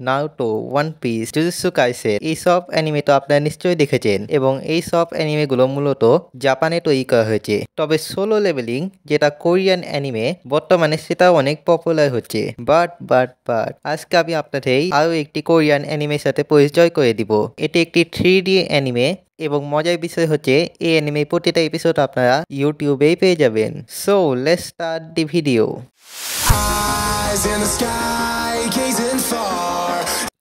Naruto, one piece, jujutsu Kaisen এইসব anime তো আপনারা নিশ্চয়ই দেখেছেন এবং এই সব অ্যানিমেগুলো মূলত জাপানে তৈরি করা হয়েছে। তবে সোলো লেভেলিং যেটা কোরিয়ান অ্যানিমে বর্তমানে সেটাও অনেক পপুলার হচ্ছে। বাট আজকে আমি আপনাদের আরও একটি কোরিয়ান অ্যানিমের সাথে পরিচয় করে দিব। এটি একটি 3D অ্যানিমে এবং মজার বিষয় হচ্ছে এই অ্যানিমে প্রতিটা এপিসোড আপনারা ইউটিউবেই পেয়ে যাবেন। So let's start the video. Eyes in the sky, gazing far.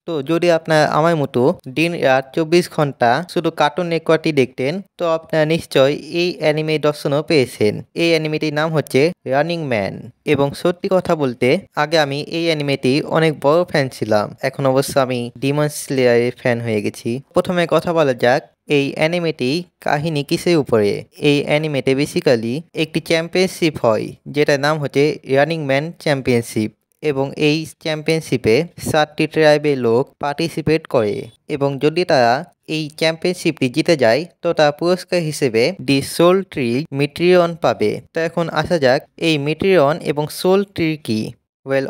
তো যদি আপনার আমার মতো দিন রাত 24 ঘন্টা শুধু কার্টুন নেটওয়ার্কটি দেখতেন তো আপনারা নিশ্চয় এই অ্যানিমে দর্শনও পেয়েছেন। এই অ্যানিমেটির নাম হচ্ছে রানিং ম্যান এবং সত্যি কথা বলতে আগে আমি এই অ্যানিমেটি অনেক বড় ফ্যান ছিলাম, এখন অবশ্য আমি ডিমন স্লেয়ারের ফ্যান হয়ে গেছি। প্রথমে কথা বলা যাক এই অ্যানিমেটি কাহিনী কিসের উপরে। এই অ্যানিমেটে বেসিক্যালি একটি চ্যাম্পিয়নশিপ হয় যেটার নাম হচ্ছে রানিং ম্যান চ্যাম্পিয়নশিপ এবং এই চ্যাম্পিয়নশিপে 7টি ট্রাইবের লোক পার্টিসিপেট করে এবং যদি তারা এই চ্যাম্পিয়নশিপটি জিতে যায় তো তারা পুরস্কার হিসেবে দি সোল ট্রি মিট্রিয়ন পাবে। তো এখন আসা যাক এই মিট্রিয়ন এবং সোল ট্রি কি।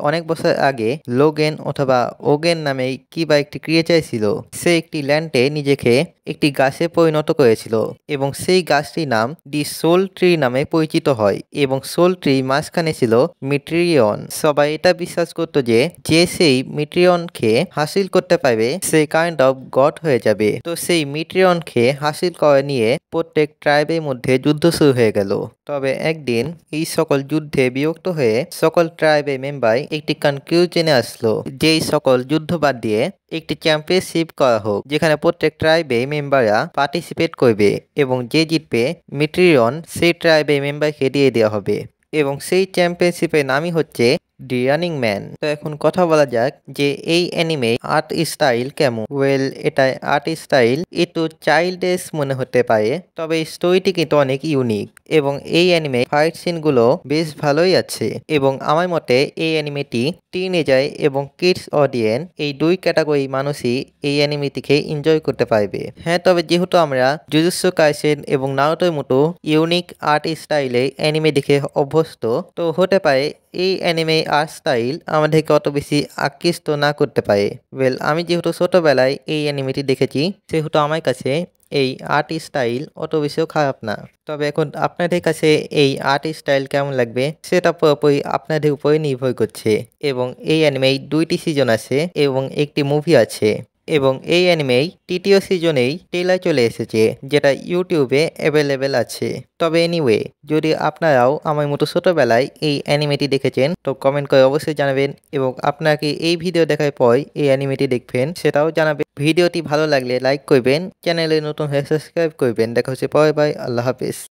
অনেক বছর আগে লোগেন অথবা ওগেন নামে কি বা একটি ক্রিয়েচার ছিল। সে একটি ল্যান্ডে নিজেকে একটি গাছে পরিণত করেছিল এবং সেই গাছটির নাম দি সোল ট্রি নামে পরিচিত হয় এবং সোল ট্রি মাঝখানে ছিল মিট্রিয়ন। সবাই এটা বিশ্বাস করত যে যে সেই মিট্রিয়নকে হাসিল করতে পারবে সে কাইন্ড অফ গড হয়ে যাবে। তো সেই মিট্রিয়নকে হাসিল করা নিয়ে প্রত্যেক ট্রাইবের মধ্যে যুদ্ধ শুরু হয়ে গেল। তবে একদিন এই সকল যুদ্ধে বিরক্ত হয়ে সকল ট্রাইবের মেম্বার একটি কনক্লুশনে আসলো যে সকল যুদ্ধ বাদ দিয়ে একটি চ্যাম্পিয়নশিপ করা হোক যেখানে প্রত্যেক ট্রাইবের মেম্বাররা পার্টিসিপেট করবে এবং যে জিতবে মিট্রিয়ন সেই ট্রাইবের মেম্বারকে দিয়ে দেওয়া হবে এবং সেই চ্যাম্পিয়নশিপের নামই হচ্ছে দি রানিং ম্যান। তো এখন কথা বলা যাক যে এই অ্যানিমে আর্ট স্টাইল কেমন। এটা আর্ট স্টাইল একটু চাইল্ডিশ মনে হতে পারে, তবে স্টোরিটি কিন্তু অনেক ইউনিক এবং এই অ্যানিমে ফাইট সিনগুলো বেশ ভালোই আছে এবং আমার মতে এই অ্যানিমেটি টিনেজার এবং কিডস অডিয়েন্স এই দুই ক্যাটাগরি মানুষই এই অ্যানিমেটিকে এনজয় করতে পারবে। হ্যাঁ, তবে যেহেতু আমরা জুজুৎসু কাইসেন এবং নারুটোর মতো ইউনিক আর্ট স্টাইলে অ্যানিমে দেখে অভ্যস্ত, তো হতে পারে এই অ্যানিমে আর্ট স্টাইল আমাদেরকে অত বেশি আকৃষ্ট না করতে পারে। আমি যেহেতু ছোটবেলায় এই অ্যানিমেটি দেখেছি সেহেতু আমার কাছে এই আর্ট স্টাইল অত বেশিও খারাপ না। তবে এখন আপনাদের কাছে এই আর্ট স্টাইল কেমন লাগবে সেটা পুরোপুরি আপনাদের উপরে নির্ভর করছে এবং এই অ্যানিমে 2টি সিজন আছে এবং একটি মুভি আছে এবং এই অ্যানিমেই 3য় সিজনেই ট্রেলার চলে এসেছে যেটা ইউটিউবে অ্যাভেলেবেল আছে। তবে এনিওয়ে, যদি আপনারাও আমার মতো ছোটবেলায় এই অ্যানিমেটি দেখেছেন তো কমেন্ট করে অবশ্যই জানাবেন এবং আপনাকে এই ভিডিও দেখার পর এই অ্যানিমেটি দেখবেন সেটাও জানাবেন। ভিডিওটি ভালো লাগলে লাইক করবেন, চ্যানেলে নতুন হয়ে সাবস্ক্রাইব করবেন। দেখা হচ্ছে পরে, বাই, আল্লাহ হাফেজ।